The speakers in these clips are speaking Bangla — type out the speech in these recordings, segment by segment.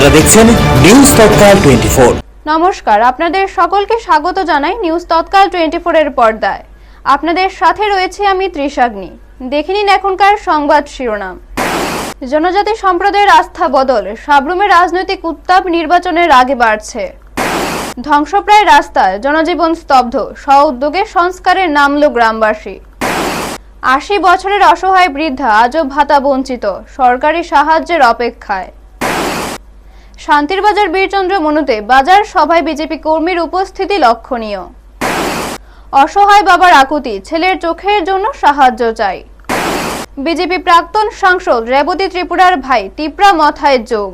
আপনারা দেখছেন নিউজ তৎকাল 24। নমস্কার, আপনাদের সকলকে স্বাগত জানাই নিউজ তৎকাল 24 এর পর্দায়। আপনাদের সাথে রয়েছে আমি ত্রিশাগ্নি। দেখে নিন এখনকার সংবাদ শিরোনাম। জনজাতি সম্প্রদায়ের আস্থা বদল, সাবরুমে রাজনৈতিক উত্তাপ নির্বাচনের আগে বাড়ছে। ধ্বংসপ্রায় রাস্তায় জনজীবন স্তব্ধ, স্ব উদ্যোগে সংস্কারের নামল গ্রামবাসী। ৮০ বছরের অসহায় বৃদ্ধা আজও ভাতা বঞ্চিত, সরকারি সাহায্যের অপেক্ষায়। শান্তির বাজার বীরচন্দ্র মনুতে বাজার সভায় বিজেপি কর্মীর উপস্থিতি লক্ষণীয়। অসহায় বাবার আকুতি, ছেলের চোখের জন্য সাহায্য চাই। বিজেপি প্রাক্তন সাংসদ রেবতী ত্রিপুরার ভাই টিপরা মথায় যোগ।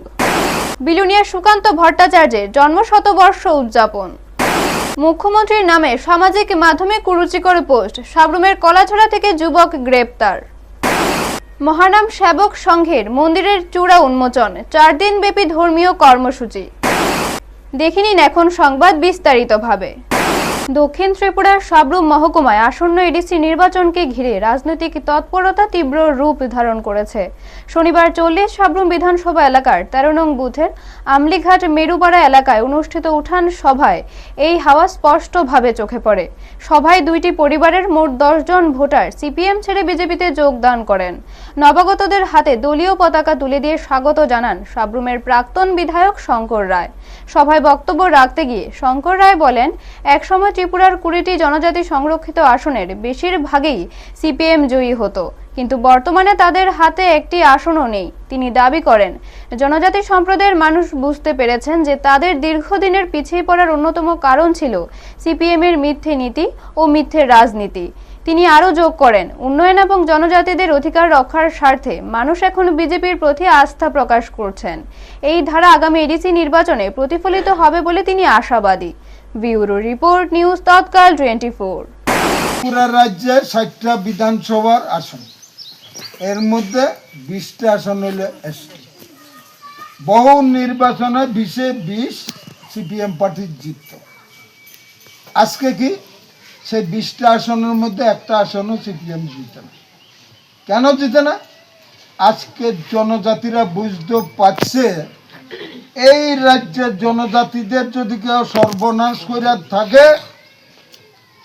বিলুনিয়া সুকান্ত ভট্টাচার্যের জন্মশতবর্ষ উদযাপন। মুখ্যমন্ত্রীর নামে সামাজিক মাধ্যমে কুরুচিকর পোস্ট, সাবরুমের কলাছড়া থেকে যুবক গ্রেপ্তার। মহানাম সেবক সংঘের মন্দিরের চূড়া উন্মোচন, 4 দিন ব্যাপী ধর্মীয় কর্মসূচি। দেখে নিন এখন সংবাদ বিস্তারিতভাবে। দক্ষিণ ত্রিপুরার সাবরুম মহকুমায় আসন্ন এডিসি নির্বাচনকে ঘিরে রাজনৈতিক তৎপরতা তীব্র রূপ ধারণ করেছে। শনিবার 40 সাবরুম বিধানসভা এলাকার 13 নং বুথের আমলিঘাট মেরুপাড়া এলাকায় অনুষ্ঠিত উঠান সভায় এই হাওয়া স্পষ্টভাবে চোখে পড়ে। সভায় 2টি পরিবারের মোট 10 জন ভোটার সিপিএম ছেড়ে বিজেপিতে যোগদান করেন। নবাগতদের হাতে দলীয় পতাকা তুলে দিয়ে স্বাগত জানান সাবরুমের প্রাক্তন বিধায়ক শঙ্কর রায়। সভায় বক্তব্য রাখতে গিয়ে শঙ্কর রায় বলেন, একসময় ত্রিপুরার 20টি জনজাতি সংরক্ষিত আসনের বেশিরভাগই সিপিএম জয়ী হতো, কিন্তু বর্তমানে তাদের হাতে একটি আসনও নেই। তিনি দাবি করেন, জনজাতি সম্প্রদায়ের মানুষ বুঝতে পেরেছেন যে তাদের দীর্ঘদিনের পিছিয়ে পড়ার অন্যতম কারণ ছিল সিপিএম এর মিথ্যে নীতি ও মিথ্যে রাজনীতি। তিনি আরও যোগ করেন, উন্নয়ন এবং জনজাতিদের অধিকার রক্ষার স্বার্থে মানুষ এখন বিজেপির প্রতি আস্থা প্রকাশ করছেন। এই ধারা আগামী এডিসি নির্বাচনে প্রতিফলিত হবে বলে তিনি আশাবাদী। ব্যুরো রিপোর্ট, নিউজ তৎকাল 24। পুরা রাজ্যের 60টা বিধানসভার আসন, এর মধ্যে 20টা আসন হল এসটি। বহু নির্বাচনে 20-এ 20 সিপিএম পার্টির জিতত। আজকে কি সেই 20টা আসনের মধ্যে একটা আসনও সিপিএম জিতে না। কেন জিতে না? আজকে জনজাতিরা বুঝতে পারছে এই রাজ্যের জনজাতিদের যদি কেউ সর্বনাশ করে থাকে,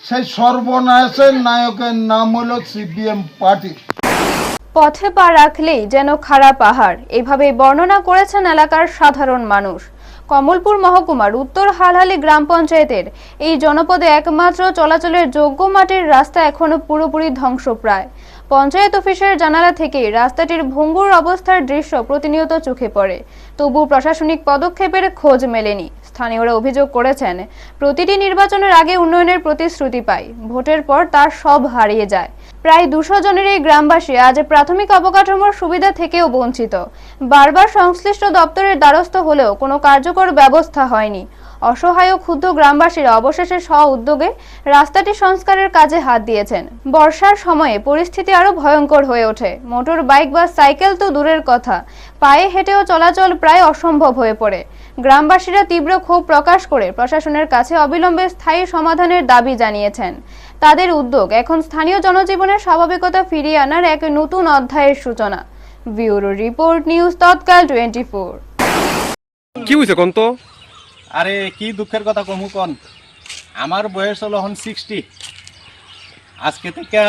সেই সর্বনাশের নায়কের নাম হলো সিপিএম পার্টি। পথে পা রাখলেই যেন খারাপ পাহাড়, এভাবে বর্ণনা করেছেন এলাকার সাধারণ মানুষ। কমলপুর মহকুমার উত্তর হালহালি গ্রাম পঞ্চায়েতের এই জনপদে একমাত্র চলাচলের যোগ্য মাটির রাস্তা এখনো পুরোপুরি ধ্বংসপ্রায়। পঞ্চায়েত অফিসের জানালা থেকে রাস্তাটির ভঙ্গুর অবস্থার দৃশ্য প্রতিনিয়ত চোখে পড়ে, তবু প্রশাসনিক পদক্ষেপের খোঁজ মেলেনি। স্থানীয়রা অভিযোগ করেছেন, প্রতিটি নির্বাচনের আগে উন্নয়নের প্রতিশ্রুতি পায়, ভোটের পর তার সব হারিয়ে যায়। প্রায় 200 জনের এই গ্রামবাসী আজ প্রাথমিক অবকাঠামোর সুবিধা থেকেও বঞ্চিত। বারবার সংশ্লিষ্ট দপ্তরের দ্বারস্থ হলেও কোনো কার্যকর ব্যবস্থা হয়নি। অসহায় ও ক্ষুব্ধ গ্রামবাসীরা অবশেষে স্ব উদ্যোগে রাস্তাটি সংস্কারের কাজে হাত দিয়েছেন। বর্ষার সময়ে পরিস্থিতি আরো ভয়ঙ্কর হয়ে ওঠে। মোটর বাইক বা সাইকেল তো দূরের কথা, পায়ে হেঁটেও চলাচল প্রায় অসম্ভব হয়ে পড়ে। গ্রামবাসীরা তীব্র ক্ষোভ প্রকাশ করে প্রশাসনের কাছে অবিলম্বে স্থায়ী সমাধানের দাবি জানিয়েছেন। তাদের উদ্যোগ এখন স্থানীয় জনজীবনের স্বাভাবিকতা ফিরিয়ে আনার এক নতুন অধ্যায়ের সূচনা। ব্যুরো রিপোর্ট, নিউজ তৎকাল 24। কি হয়েছে কোন তো? আরে কি দুঃখের কথা কমু কন, আমার বয়স হলো এখন 60। আজকে থেকে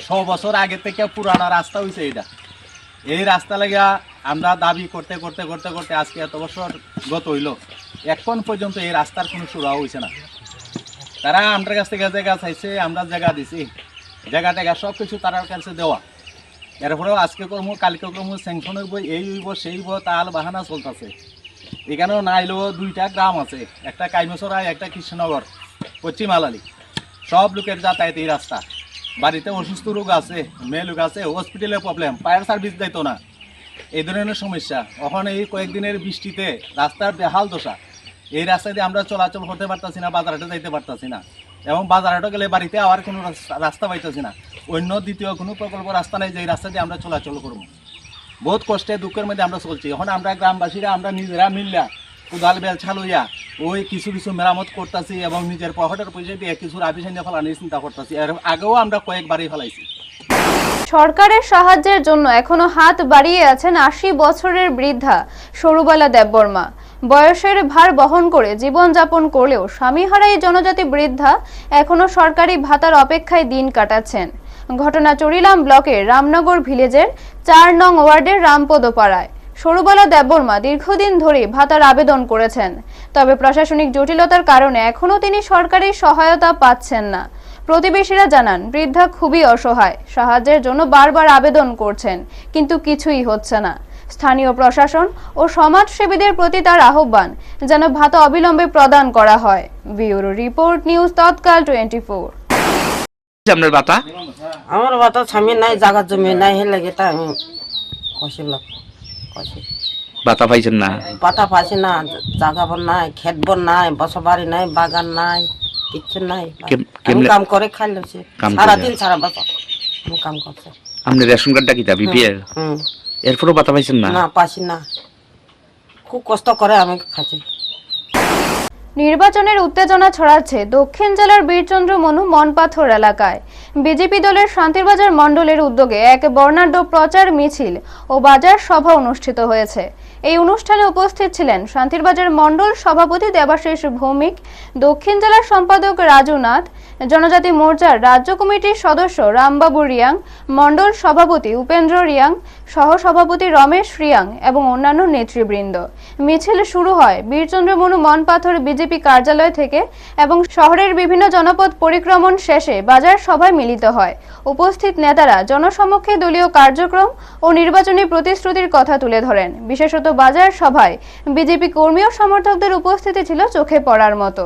100 বছর আগে থেকে পুরানা রাস্তা হয়েছে এটা। এই রাস্তা লাগা আমরা দাবি করতে করতে করতে করতে আজকে এত বছর গত হইল, এখন পর্যন্ত এই রাস্তার কোনো শুরু হয়েছে না। তারা আমার কাছ থেকে জায়গা চাইছে, আমরা জায়গা দিছি, জায়গা টাকা সব কিছু তার কাছে দেওয়া। এরপরেও আজকে কর্ম কালকে কর্ম স্যাংশন হইব, এই হইব সেই হইব, তাল বাহানা চলতেছে। এখানেও না এলেও 2টা গ্রাম আছে, একটা কাইমসরাই, একটা কৃষ্ণনগর, পশ্চিম আলালি। সব লোকের যাতায়াত এই রাস্তা। বাড়িতে অসুস্থ রোগ আছে, মেয়ে লোক আছে, হসপিটালের প্রবলেম, ফায়ার সার্ভিস দিত না, এই ধরনের সমস্যা। এখন এই কয়েকদিনের বৃষ্টিতে রাস্তার বেহাল দশা। এই রাস্তা দিয়ে আমরা চলাচল করতে পারতেছি না, বাজারহাটে যাইতে পারতেছি না, এবং বাজারহাটে গেলে বাড়িতে আবার কোনো রাস্তা পাইতেছি না। অন্য দ্বিতীয় কোনো প্রকল্প রাস্তা নেই যে এই রাস্তা দিয়ে আমরা চলাচল করবো। বহুত কষ্টে দুঃখের মধ্যে আমরা চলছি। এখন আমরা গ্রামবাসীরা আমরা নিজেরা মিললা কোদাল বেল ছালুইয়া ওই কিছু কিছু মেরামত করতেছি এবং নিজের পকেটের পয়সা দিয়ে কিছু আবিষান্য ফেলানোর চিন্তা করতেছি। এর আগেও আমরা কয়েকবারই ফেলাইছি। সরকারের সাহায্যের জন্য এখনো হাত বাড়িয়ে আছেন ৮০ বছরের বৃদ্ধা সরুবালা দেববর্মা। বয়সের ভার বহন করে জীবনযাপন করলেও স্বামীহারা এই জনজাতি বৃদ্ধা এখনো সরকারি ভাতার অপেক্ষায় দিন কাটাচ্ছেন। ঘটনা চরিলাম ব্লকের রামনগর ভিলেজের ৪ নং ওয়ার্ডের রামপদপাড়ায়। সরুবালা দেববর্মা দীর্ঘদিন ধরে ভাতার আবেদন করেছেন, তবে প্রশাসনিক জটিলতার কারণে এখনো তিনি সরকারি সহায়তা পাচ্ছেন না। প্রতিবেশীরা জানান বৃদ্ধা খুবই অসহায়, সাহায্যের জন্য বারবার আবেদন করছেন কিন্তু কিছুই হচ্ছে না। স্থানীয় প্রশাসন ও সমাজসেবীদের প্রতি তার আহ্বান যেন ভাতা অবিলম্বে প্রদান করা হয়। ব্যুরো রিপোর্ট, নিউজ তৎকাল 24। আপনার বাতা আমার বাতা স্বামী নাই, জায়গা জমি নাই, হে লাগে তা আমি কষিলাম বাতা পাইছেন না? পাতা পাইছি না, জায়গা বন নাই, ক্ষেত বন নাই, বসবাড়ি নাই, বাগান নাই, কিচ্ছু নাই। আমি কাম করে খাই লেছি সারাদিন, সারা বছর আমি কাম করছি। আপনি রেশন কার্ডটা কি বিপিএল? এরপরও বাতা পাইছেন না? না, পাইছি না, খুব কষ্ট করে আমি খাচ্ছি। নির্বাচনের উত্তেজনা ছড়াচ্ছে দক্ষিণ জেলার বীরচন্দ্র মনু মনপাথর এলাকায়। বিজেপি দলের শান্তিরবাজার মণ্ডলের উদ্যোগে এক বর্ণাঢ্য প্রচার মিছিল ও বাজার সভা অনুষ্ঠিত হয়েছে। এই অনুষ্ঠানে উপস্থিত ছিলেন শান্তিরবাজার মণ্ডল সভাপতি দেবাশিস ভৌমিক, দক্ষিণ জেলার সম্পাদক রাজু নাথ, জনজাতি মোর্চার রাজ্য কমিটির সদস্য রামবাবু রিয়াং, মণ্ডল সভাপতি উপেন্দ্র রিয়াং, সহসভাপতি রমেশ রিয়াং এবং অন্যান্য নেতৃবৃন্দ। মিছিল শুরু হয় বীরচন্দ্র মনু মনপাথর বিজেপি কার্যালয় থেকে এবং শহরের বিভিন্ন জনপদ পরিক্রমণ শেষে বাজার সভায় মিলিত হয়। উপস্থিত নেতারা জনসমক্ষে দলীয় কার্যক্রম ও নির্বাচনী প্রতিশ্রুতির কথা তুলে ধরেন। বিশেষত বাজার সভায় বিজেপি কর্মী ও সমর্থকদের উপস্থিতি ছিল চোখে পড়ার মতো।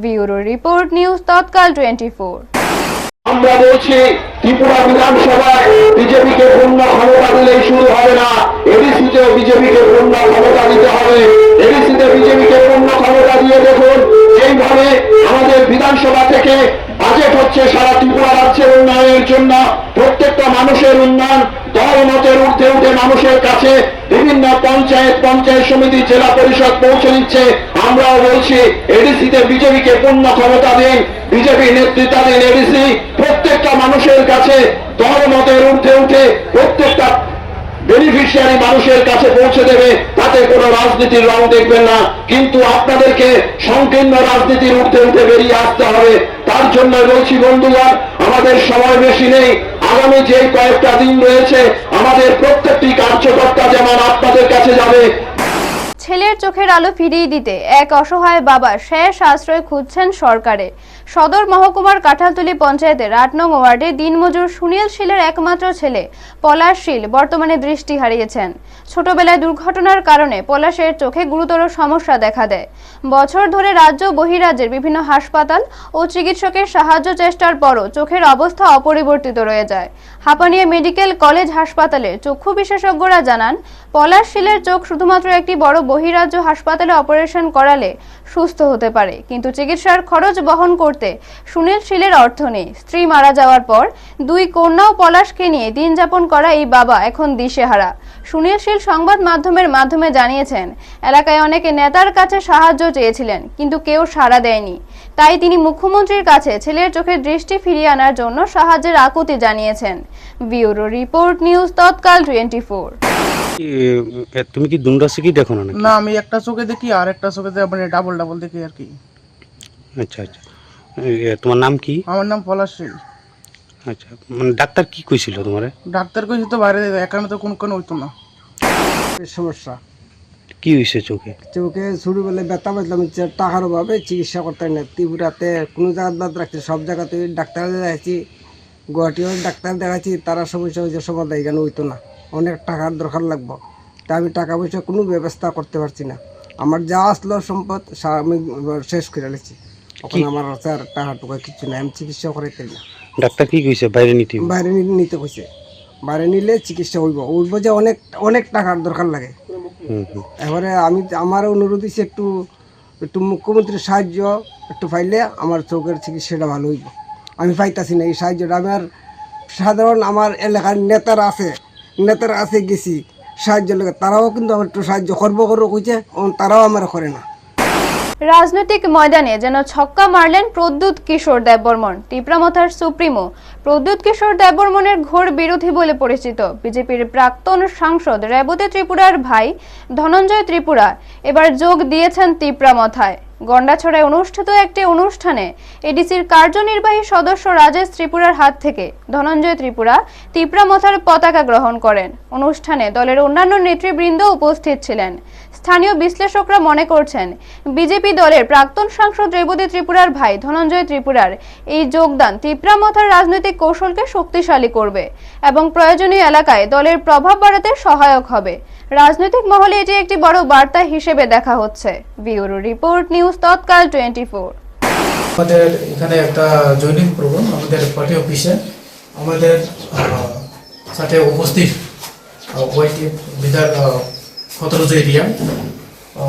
ব্যুরো রিপোর্ট, নিউজ তৎকাল 24। আমরা বলছি ত্রিপুরা বিধানসভায় বিজেপিকে পূর্ণ ক্ষমতা দিলেই শুরু হবে না, এডিসিতেও বিজেপিকে পূর্ণ ক্ষমতা দিতে হবে। এডিসিতে বিজেপিকে পূর্ণ ক্ষমতা দিয়ে দেখুন যেইভাবে আমাদের বিধানসভা থেকে বাজেট হচ্ছে সারা ত্রিপুরা রাজ্যের উন্নয়নের জন্য, প্রত্যেকটা মানুষের উন্নয়ন, দল মতের ঊর্ধ্বে উঠে মানুষের কাছে বিভিন্ন পঞ্চায়েত সমিতি, জেলা পরিষদ পৌঁছে দিচ্ছে। আমরাও বলছি এডিসিতে বিজেপিকে পূর্ণ ক্ষমতা দিন, বিজেপি নেতৃত্বাধীন এডিসি প্রত্যেকটা মানুষের কাছে দল মতের ঊর্ধ্বে উঠে প্রত্যেকটা বেনিফিশিয়ারি মানুষের কাছে পৌঁছে দেবে, তাতে কোনো রাজনীতির রং দেখবেন না। কিন্তু আপনাদেরকে সংকীর্ণ রাজনীতির ঊর্ধ্বে উঠে বেরিয়ে আসতে হবে। তার জন্য বলছি বন্ধুগণ, আমাদের সময় বেশি নেই। আগামী যে কয়েকটা দিন রয়েছে আমাদের প্রত্যেকটি কার্যকর্তা যেমন আপনাদের কাছে যাবে। ছেলের চোখের আলো ফিরিয়ে দিতে এক অসহায় বাবা শেষ আশ্রয় খুঁজছেন সরকারে। সদর মহকুমার কাঁঠালতলী পঞ্চায়েতের ৮ নং ওয়ার্ডে দিনমজুর সুনীল শীলের একমাত্র ছেলে পলাশ শীল বর্তমানে দৃষ্টি হারিয়েছেন। ছোটবেলায় দুর্ঘটনার কারণে পলাশের চোখে গুরুতর সমস্যা দেখা দেয়। বছর ধরে রাজ্য বহিরাজ্যের বিভিন্ন হাসপাতাল ও চিকিৎসকের সাহায্য চেষ্টার পরও চোখের অবস্থা অপরিবর্তিত রয়ে যায়। হাপানিয়া মেডিকেল কলেজ হাসপাতালের চক্ষু বিশেষজ্ঞরা জানান, পলাশ শীলের চোখ শুধুমাত্র একটি বড় বহিরাজ্য হাসপাতালে অপারেশন করালে সুস্থ হতে পারে, কিন্তু চিকিৎসার খরচ বহন করতে সুনীল শীলের অর্থ নেই। স্ত্রী মারা যাওয়ার পর 2 কন্যা ও পলাশকে নিয়ে দিন যাপন করা এই বাবা এখন দিশেহারা। সুনীল শীল সংবাদ মাধ্যমের মাধ্যমে জানিয়েছেন, এলাকায় অনেকে নেতার কাছে সাহায্য চেয়েছিলেন কিন্তু কেউ সাড়া দেয়নি। তাই তিনি মুখ্যমন্ত্রীর কাছে ছেলের চোখের দৃষ্টি ফিরিয়ে আনার জন্য সাহায্যের আকুতি জানিয়েছেন। ব্যুরো রিপোর্ট, নিউজ তৎকাল 24। তুমি কি দুটো চোখেই দেখো না? না, আমি একটা চোখে দেখি আর একটা চোখে মানে ডাবল দেখি আর কি। আচ্ছা আচ্ছা, তোমার নাম কি? আমার নাম পলাশ শীল। আচ্ছা, মানে ডাক্তার কি কইছিল তোমারে? ডাক্তার কইছে তো বাইরে এখানে তো কোন হইতো না। সমস্যা কি হয়েছে চোখে? চোখে ছোটবেলায় ব্যথা পাইছিলাম, টাকার অভাবে চিকিৎসা করতে না। ত্রিপুরাতে কোনো জায়গায় বাদ রাখছে, সব জায়গাতে ডাক্তার দেখাচ্ছি, গুয়াহাটিও ডাক্তার দেখাচ্ছি, তারা সমস্যা হয়েছে সমাধান এখানে হইতো না, অনেক টাকার দরকার লাগবো। তা আমি টাকা পয়সা কোনো ব্যবস্থা করতে পারছি না। আমার যা আসলো সম্পদ আমি শেষ করে নিচ্ছি। এখন আমার আর টাকা টুকা কিছু নাই, আমি চিকিৎসা করাইতে না। ডাক্তার কি কইছে? বাইরে নিতে নিতে কইছে, বাইরে নিলে চিকিৎসা হইব যে অনেক টাকার দরকার লাগে। এবারে আমার অনুরোধ হচ্ছে একটু মুখ্যমন্ত্রীর সাহায্য একটু পাইলে আমার চোখের চিকিৎসাটা ভালো হইব। আমি পাইতাছি না এই সাহায্যটা। আমার সাধারণ আমার এলাকার নেতারা আছে গেছি সাহায্য লাগে, তারাও কিন্তু আমার একটু সাহায্য করবো কইছে, তারাও আমার করে না। রাজনৈতিক ময়দানে যেন ছক্কা মারলেন প্রদ্যুৎ কিশোর দেববর্মন। তীব্রামথার সুপ্রিমো প্রদ্যুৎ কিশোর দেববর্মনের ঘোর বিরোধী বলে পরিচিত বিজেপির প্রাক্তন সাংসদ রেবতী ত্রিপুরার ভাই ধনঞ্জয় ত্রিপুরা এবার যোগ দিয়েছেন তীব্রামথায়। গন্ডাছড়ায় অনুষ্ঠিত একটি অনুষ্ঠানে এডিসির কার্যনির্বাহী সদস্য রাজেশ ত্রিপুরার হাত থেকে ধনঞ্জয় ত্রিপুরা তীব্রামথার পতাকা গ্রহণ করেন। অনুষ্ঠানে দলের অন্যান্য নেতৃবৃন্দ উপস্থিত ছিলেন। স্থানীয় বিশ্লেষকরা মনে করছেন বিজেপি দলের প্রাক্তন সাংসদ রেবতী ত্রিপুরার ভাই ধনঞ্জয় ত্রিপুরার এই যোগদান তীব্রামথার রাজনৈতিক কৌশলকে শক্তিশালী করবে এবং প্রয়োজনীয় এলাকায় দলের প্রভাব বাড়াতে সহায়ক হবে। রাজনৈতিক মহলে এটি একটি বড় বার্তা হিসেবে দেখা হচ্ছে। ব্যুরো রিপোর্ট, নিউজ তৎকাল 24। আমাদের এখানে একটা জয়েনিং প্রোগ্রাম আমাদের পার্টি অফিসে আমাদের সাথে উপস্থিত ওয়াইটি বিধায়ক খতরজ এরিয়া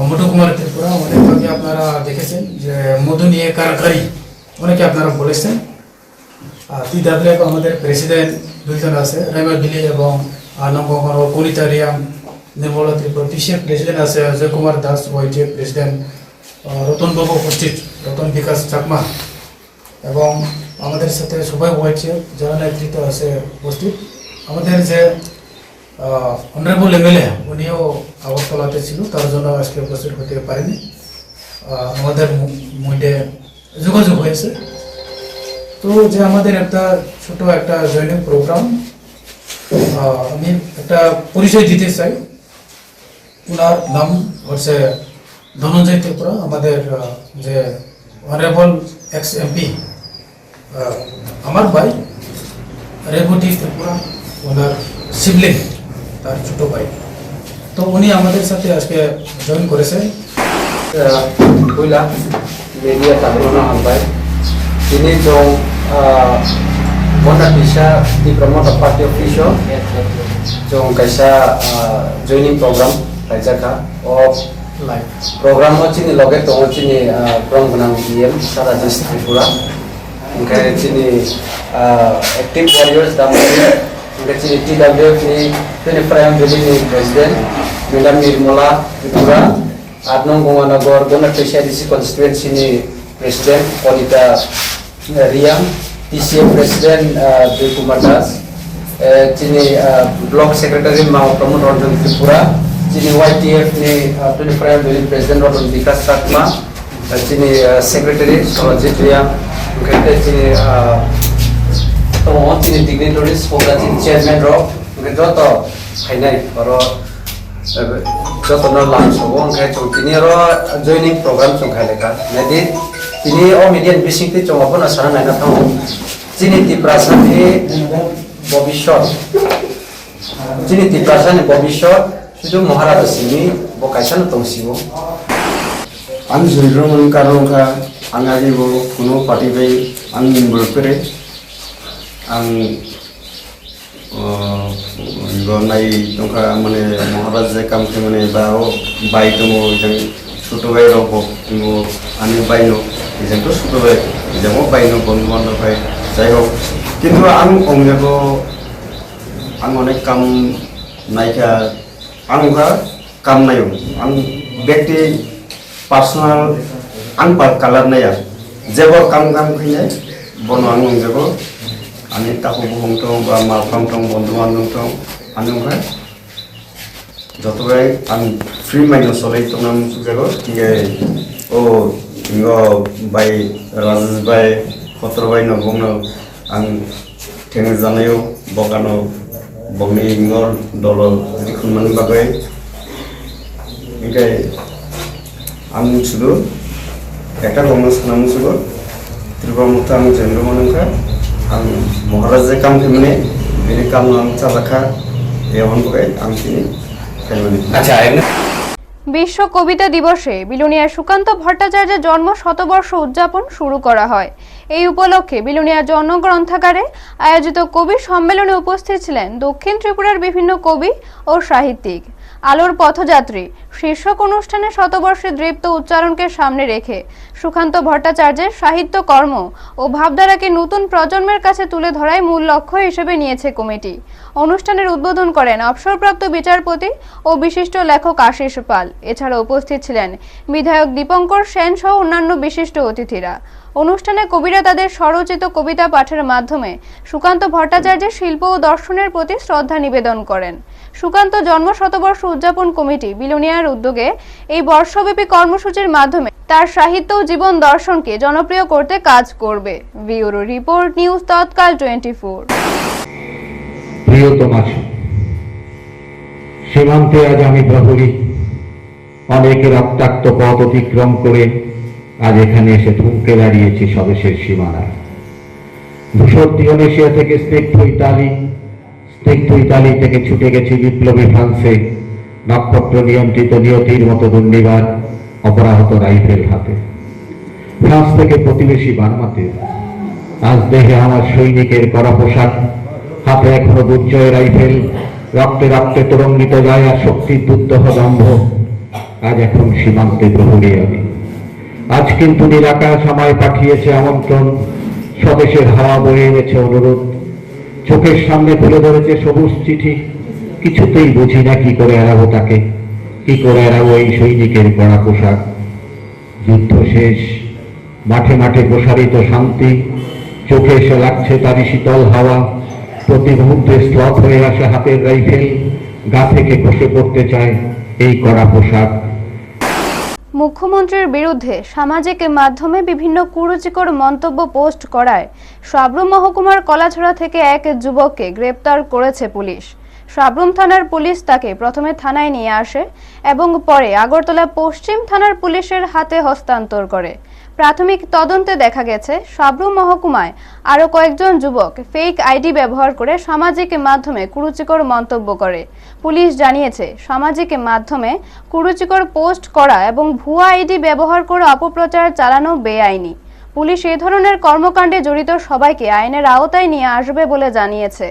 মধু কুমার ত্রিপুরা। অনেক আগে আপনারা দেখেছেন যে মধু নিয়ে কারাকারি অনেকে আপনারা বলেছেন। তিদাবলে আমাদের প্রেসিডেন্ট দুইজন আছে, রেমা বিলি এবং নম্বর কলিতা রিয়াম নির্মলা ত্রিপুরা। পিসিএফ প্রেসিডেন্ট আছে অজয় কুমার দাস, ওয়াইটি প্রেসিডেন্ট রতন বাবু উপস্থিত, রতন বিকাশ চাকমা, এবং আমাদের সাথে সবাই ওয়াইটি যারা নেতৃত্ব আছে উপস্থিত। আমাদের যে অনারেবল এমএলএ উনিও আগরতলাতে ছিল, তার জন্য আজকে উপস্থিত হতে পারেনি। আমাদের মধ্যে যোগাযোগ হয়েছে। তো যে আমাদের একটা ছোট একটা জয়েনিং প্রোগ্রাম, আমি একটা পরিচয় দিতে চাই। ওনার নাম হচ্ছে ধনঞ্জয় ত্রিপুরা, আমাদের যে অনারেবল এক্স এমপি আমার ভাই রেবতী ত্রিপুরা, ওনার শিবলিং, তার ছোট ভাই। তো উনি আমাদের সাথে আজকে জয়েন করেছে। Kuila media tabrona hambai ini jong bona bisa di promote party official jong kaisa joining program raijaka of live program chini loge to chini prongnam diem sara Tripura ngkai chini active warriors damri ngkai chini TWF ni tene prime village ni president Madam Nirmala Tripura, Adnong Gonganagor, Gonatrisha DC constituency ni President Kolita Riam, TCF President Dwi Kumar Das, Chini Block Secretary Mau Pramod Rodon Tripura, Chini YTF ni 25 Village President Rodon Vikas Satma, Chini Secretary Sorajit Riam, Kita Chini Tomo Chini dignitaries, Poga Chini Chairman Rock, Kita Joto Hainai, Oro যতন লাঞ্চ হব ওখানে তিনি আরো জয়নিং প্রোগ্রাম চংখাই লেখা নাইদি তিনি ও মিডিয়ান বিসিংতি চংবো না সারা নাইনা থাম চিনি তীব্রাসানি ভবিষ্যৎ চিনি তীব্রাসানি ভবিষ্যৎ শুধু মহারাজ সিংনি বকাইসান তংসিব आं जयग्रमन कारणखा आं आगेबो कुनो पार्टी बाय आं मेम्बर करे आं नाई दंखा माने महाराज जे काम के माने बाओ बाई दङ जों छोट बाय रखो दङ आनि बायनो जों तो छोट बाय जों बायनो बन्धु बान्धव बाय जाय हो किन्तु आं अंगको आं अनेक काम नायका आंखा काम नायो आं व्यक्ति पर्सनल आं पार कालार नाया जेबो काम खैनाय बनो आं अंगको आनि ताको बुहंथं बा माफामथं बन्धु बान्धवथं आंखा जतबाय आं फ्री माइनो सलै तंनाम सुजागो तिगे ओ इंगो बाय राज बाय खतर बाय न बंनो आं थेंग जानायो बगानो बगनि इंगो दल दिखुनमान बागै इंगाय आं सुदु एकटा गंनो सानाम सुगो त्रिपुरा आं जेंद्र मनखा आं महाराज जे काम खेमने बेनि काम आं चालाखा एवन बगाय आं तिनि खेमने আচ্ছা বিশ্ব কবিতা দিবসে বিলুনিয়া সুকান্ত ভট্টাচার্যের জন্ম শতবর্ষ উদযাপন শুরু করা হয়। এই উপলক্ষে বিলুনিয়া জনগ্রন্থাগারে আয়োজিত কবি সম্মেলনে উপস্থিত ছিলেন দক্ষিণ ত্রিপুরার বিভিন্ন কবি ও সাহিত্যিক। আলোর পথযাত্রী শীর্ষক অনুষ্ঠানে শতবর্ষী দৃপ্ত উচ্চারণকে সামনে রেখে সুকান্ত ভট্টাচার্যের সাহিত্য কর্ম ও ভাবধারাকে নতুন প্রজন্মের কাছে তুলে ধরাই মূল লক্ষ্য হিসেবে নিয়েছে কমিটি। অনুষ্ঠানের উদ্বোধন করেন অবসরপ্রাপ্ত বিচারপতি ও বিশিষ্ট লেখক আশিস পাল। এছাড়া উপস্থিত ছিলেন বিধায়ক দীপঙ্কর সেন সহ অন্যান্য বিশিষ্ট অতিথিরা। অনুষ্ঠানে কবিরা তাদের স্বরচিত কবিতা পাঠের মাধ্যমে সুকান্ত ভট্টাচার্যের শিল্প ও দর্শনের প্রতি শ্রদ্ধা নিবেদন করেন। সুকান্ত জন্ম শতবর্ষ উদযাপন কমিটি বিলোনিয়ার উদ্যোগে এই বর্ষব্যাপী কর্মসূচির মাধ্যমে তার সাহিত্য ও জীবন দর্শনকে জনপ্রিয় করতে কাজ করবে। ব্যুরো রিপোর্ট, নিউজ তৎকাল 24। প্রিয়তমা, সীমান্তে আজ আমি প্রহরী, অনেক রক্তাক্ত পথ অতিক্রম করে আজ এখানে এসে থমকে দাঁড়িয়েছি স্বদেশের সীমানায়। ধূসর তিউনেশিয়া থেকে স্নিগ্ধ ইতালি থেকে ছুটে গেছি বিপ্লবী ফ্রান্সে, নক্ষত্র নিয়ন্ত্রিত নিয়তির মতো দুর্নিবার অপরাহত রাইফেল হাতে। ফ্রান্স থেকে প্রতিবেশী বার্মাতে আজ দেহে আমার সৈনিকের কড়া পোশাক, হাতে এখনো দুর্জয় রাইফেল, রক্তে রক্তে তরঙ্গিত যায় আর শক্তির দুর্দহ দম্ভ। আজ এখন সীমান্তে প্রহরী আমি। আজ কিন্তু নিরাকাশ আমায় পাঠিয়েছে আমন্ত্রণ, স্বদেশের হাওয়া বয়ে এনেছে অনুরোধ। চোখের সামনে তুলে ধরেছে সবুজ চিঠি, কিছুতেই বুঝি না কি করে এড়াবো তাকে, কি করে এড়াবো এই সৈনিকের কড়া পোশাক। যুদ্ধ শেষ, মাঠে মাঠে প্রসারিত শান্তি, চোখে এসে লাগছে তারই শীতল হাওয়া। প্রতি মুহূর্তে স্লথ হয়ে আসে হাতের রাইফেল, গা থেকে খসে পড়তে চায় এই কড়া পোশাক। মুখ্যমন্ত্রীর বিরুদ্ধে সামাজিক মাধ্যমে বিভিন্ন কুরুচিকর মন্তব্য পোস্ট করায় সাবরুম মহকুমার কলাছড়া থেকে এক যুবককে গ্রেপ্তার করেছে পুলিশ। সাবরুম থানার পুলিশ তাকে প্রথমে থানায় নিয়ে আসে এবং পরে আগরতলা পশ্চিম থানার পুলিশের হাতে হস্তান্তর করে। প্রাথমিক তদন্তে দেখা গেছে সাবরুম মহকুমায় আরও কয়েকজন যুবক ফেক আইডি ব্যবহার করে সামাজিক মাধ্যমে কুরুচিকর মন্তব্য করে। পুলিশ জানিয়েছে, সামাজিক মাধ্যমে কুরুচিকর পোস্ট করা এবং ভুয়া আইডি ব্যবহার করে অপপ্রচার চালানো বেআইনি। পুলিশ এই ধরনের কর্মকাণ্ডে জড়িত সবাইকে আইনের আওতায় নিয়ে আসবে বলে জানিয়েছে।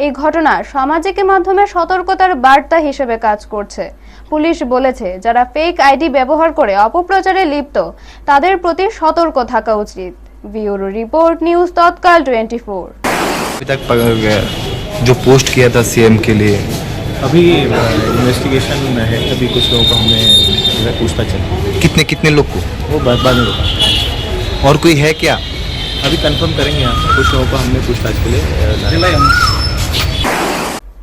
এই ঘটনা সামাজিক মাধ্যমে সতর্কতার বার্তা হিসেবে কাজ করছে। পুলিশ বলেছে, যারা ফেক আইডি ব্যবহার করে অপপ্রচারে লিপ্ত তাদের প্রতি সতর্ক থাকা উচিত। ব্যুরো রিपोर्ट, न्यूज तत्काल 24। अभी तक जो पोस्ट किया था सीएम के लिए, अभी इन्वेस्टिगेशन है, अभी कुछ लोगों को हमने पूछताछ चल। कितने कितने लोग को? वो बाद में होगा। और कोई है क्या? अभी कंफर्म करेंगे यहाँ कुछ लोगों को हमने पूछताछ के लिए।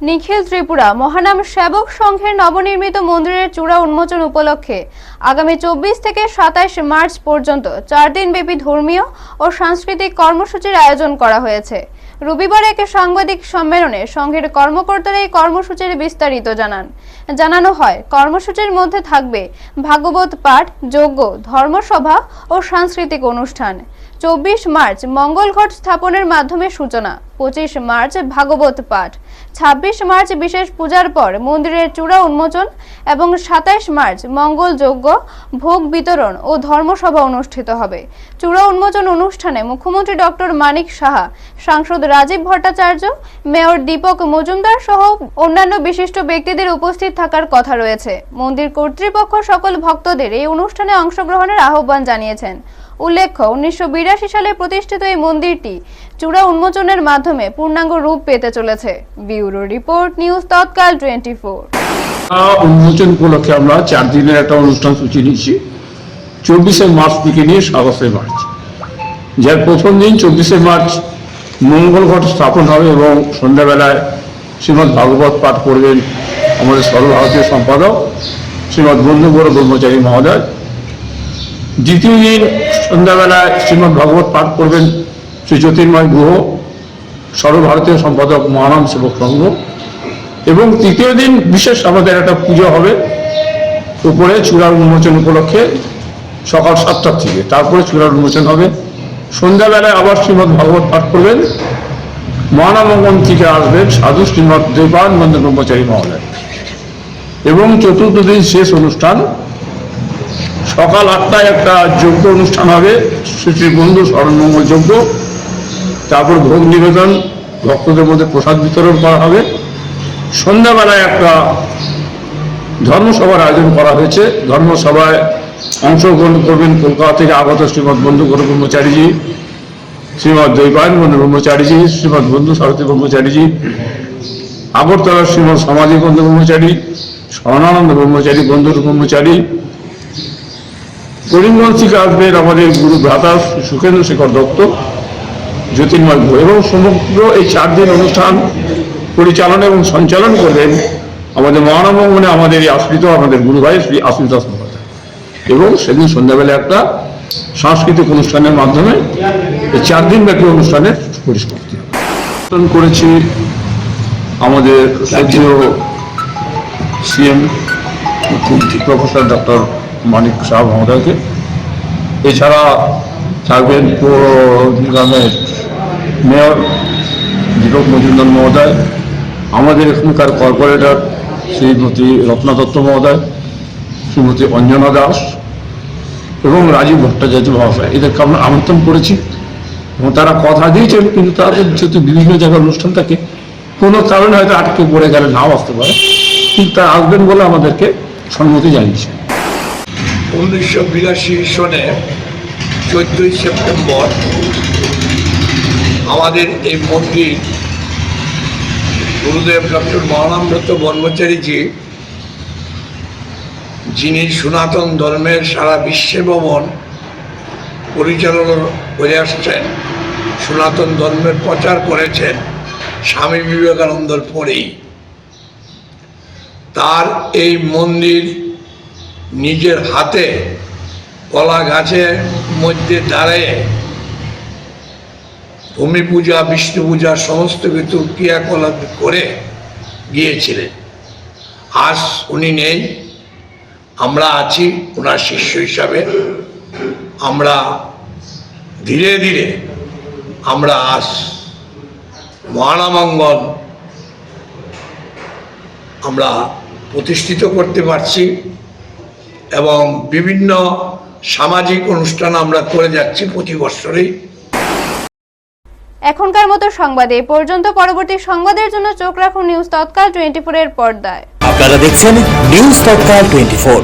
নিখিল ত্রিপুরা মহানাম সেবক সংঘের নবনির্মিত মন্দিরের চূড়া উন্মোচন উপলক্ষে আগামী 24 থেকে 27 মার্চ পর্যন্ত 4 দিনব্যাপী ধর্মীয় ও সাংস্কৃতিক কর্মসূচির আয়োজন করা হয়েছে। রবিবার এক সাংবাদিক সম্মেলনে সংঘের কর্মকর্তারা এই কর্মসূচির বিস্তারিত জানানো হয়। কর্মসূচির মধ্যে থাকবে ভাগবত পাঠ, যজ্ঞ, ধর্মসভা ও সাংস্কৃতিক অনুষ্ঠান। 24 মার্চ মঙ্গল ঘট স্থাপনের মাধ্যমে সূচনা, 25 মার্চ ভাগবত পাঠ, 26 মার্চ বিশেষ পূজার পর মন্দিরের চূড়া উন্মোচন এবং 27 মার্চ মঙ্গল যজ্ঞ, ভোগ বিতরণ ও ধর্মসভা অনুষ্ঠিত হবে। চূড়া উন্মোচন অনুষ্ঠানে মুখ্যমন্ত্রী ডক্টর মানিক সাহা, সাংসদ রাজীব ভট্টাচার্য, মেয়র দীপক মজুমদার সহ অন্যান্য বিশিষ্ট ব্যক্তিদের উপস্থিত থাকার কথা রয়েছে। মন্দির কর্তৃপক্ষ সকল ভক্তদের এই অনুষ্ঠানে অংশগ্রহণের আহ্বান জানিয়েছেন। উল্লেখ্য, 1982 সালে প্রতিষ্ঠিত এই মন্দিরটি চূড়া উন্মোচনের মাধ্যমে পূর্ণাঙ্গ রূপ পেতে চলেছে। ব্যুরো রিপোর্ট, নিউজ তৎকাল 24। উন্মোচন উপলক্ষে আমরা 4 দিনের একটা অনুষ্ঠান সূচি নিয়েছি। 24 মার্চ থেকে নিয়ে 27 মার্চ। যার প্রথম দিন 24 মার্চ মঙ্গল ঘট স্থাপন হবে এবং সন্ধ্যাবেলায় শ্রীমৎ ভাগবত পাঠ করবেন আমাদের সর্বভারতীয় সম্পাদক শ্রীমৎ বন্ধুবর ব্রহ্মচারী মহোদয়। দ্বিতীয় দিন সন্ধ্যাবেলায় শ্রীমৎ ভাগবত পাঠ করবেন শ্রী জ্যোতির্ময় গুহ, সর্বভারতীয় সম্পাদক মহানাম সেবক সংঘ। এবং তৃতীয় দিন বিশেষ আমাদের একটা পুজো হবে উপরে চূড়ার উন্মোচন উপলক্ষে সকাল 7টার থেকে। তারপরে চূড়ার উন্মোচন হবে। সন্ধ্যাবেলায় আবার শ্রীমৎ ভাগবত পাঠ করবেন, মহানামগণ থেকে আসবেন সাধু শ্রীমৎ দেবানন্দ ব্রহ্মচারী মহোদয়। এবং চতুর্থ দিন শেষ অনুষ্ঠান সকাল 8টায় একটা যজ্ঞ অনুষ্ঠান হবে, শ্রী বন্ধু স্মরণমঙ্গল যজ্ঞ। তারপর ভোগ নিবেদন, ভক্তদের মধ্যে প্রসাদ বিতরণ করা হবে। সন্ধ্যাবেলায় একটা ধর্মসভার আয়োজন করা হয়েছে। ধর্মসভায় অংশগ্রহণ করবেন কলকাতা থেকে আগত শ্রীমৎ বন্ধু গৌর ব্রহ্মচারীজি, শ্রীমৎ দৈপায়ন বন্ধু ব্রহ্মচারীজি, শ্রীমৎ বন্ধু সরস্বতী ব্রহ্মচারীজি, আগরতলার শ্রীমৎ সমাধি বন্ধু ব্রহ্মচারী, স্বর্ণানন্দ ব্রহ্মচারী, বন্ধুর ব্রহ্মচারী, করিমগঞ্জ থেকে আসবেন আমাদের গুরু ভ্রাতা সুখেন্দ্র শেখর দত্ত, জ্যোতির্ময় গুহ, এবং সমগ্র এই 4 দিন অনুষ্ঠান পরিচালনা এবং সঞ্চালন করবেন আমাদের মহানবমনে আমাদের এই আশ্রিত আমাদের গুরু ভাই শ্রী আশ্রিত মহাশয়। এবং সেদিন সন্ধ্যাবেলা একটা সাংস্কৃতিক অনুষ্ঠানের মাধ্যমে এই 4 দিন ব্যাপী অনুষ্ঠানের পরিসমাপ্তি করেছি আমাদের রাজ্যীয় সিএম প্রফেসর ডক্টর মানিক শাহ মহোদয়কে। এছাড়া থাকবেন পৌর নিগমের মেয়র দীপক মজুমদার মহোদয়, আমাদের এখানকার কর্পোরেটর শ্রীমতী রত্না দত্ত মহোদয়, শ্রীমতী অঞ্জনা দাস এবং রাজীব ভট্টাচার্য মহাশয়। এদেরকে আমরা আমন্ত্রণ করেছি এবং তারা কথা দিয়েছেন, কিন্তু তাদের যেহেতু বিভিন্ন জায়গায় অনুষ্ঠান থাকে, কোনো কারণে হয়তো আটকে পড়ে গেলে নাও আসতে পারে, কিন্তু তারা আসবেন বলে আমাদেরকে সম্মতি জানিয়েছে। 1982 সনে 14ই সেপ্টেম্বর আমাদের এই মন্দির গুরুদেব ডক্টর মহানামদত্ত ব্রহ্মচারীজি, যিনি সনাতন ধর্মের সারা বিশ্বে ভ্রমণ পরিচালনা করে আসছেন, সনাতন ধর্মের প্রচার করেছেন স্বামী বিবেকানন্দর পরেই, তার এই মন্দির নিজের হাতে কলা গাছের মধ্যে দাঁড়িয়ে ভূমি পূজা, বিষ্ণু পূজা সমস্ত কিছু ক্রিয়াকলাপ করে গিয়েছিলেন। আজ উনি নেই, আমরা আছি ওনার শিষ্য হিসাবে। আমরা ধীরে ধীরে আমরা আজ মহানামঙ্গল আমরা প্রতিষ্ঠিত করতে পারছি এবং বিভিন্ন সামাজিক অনুষ্ঠান আমরা করে যাচ্ছি প্রতি বছরই। এখনকার মতো সংবাদ এই পর্যন্ত। পরবর্তী সংবাদের জন্য চোখ রাখুন নিউজ তৎকাল 24 এর পর্দায়। আপনারা দেখছেন নিউজ তৎকাল 24।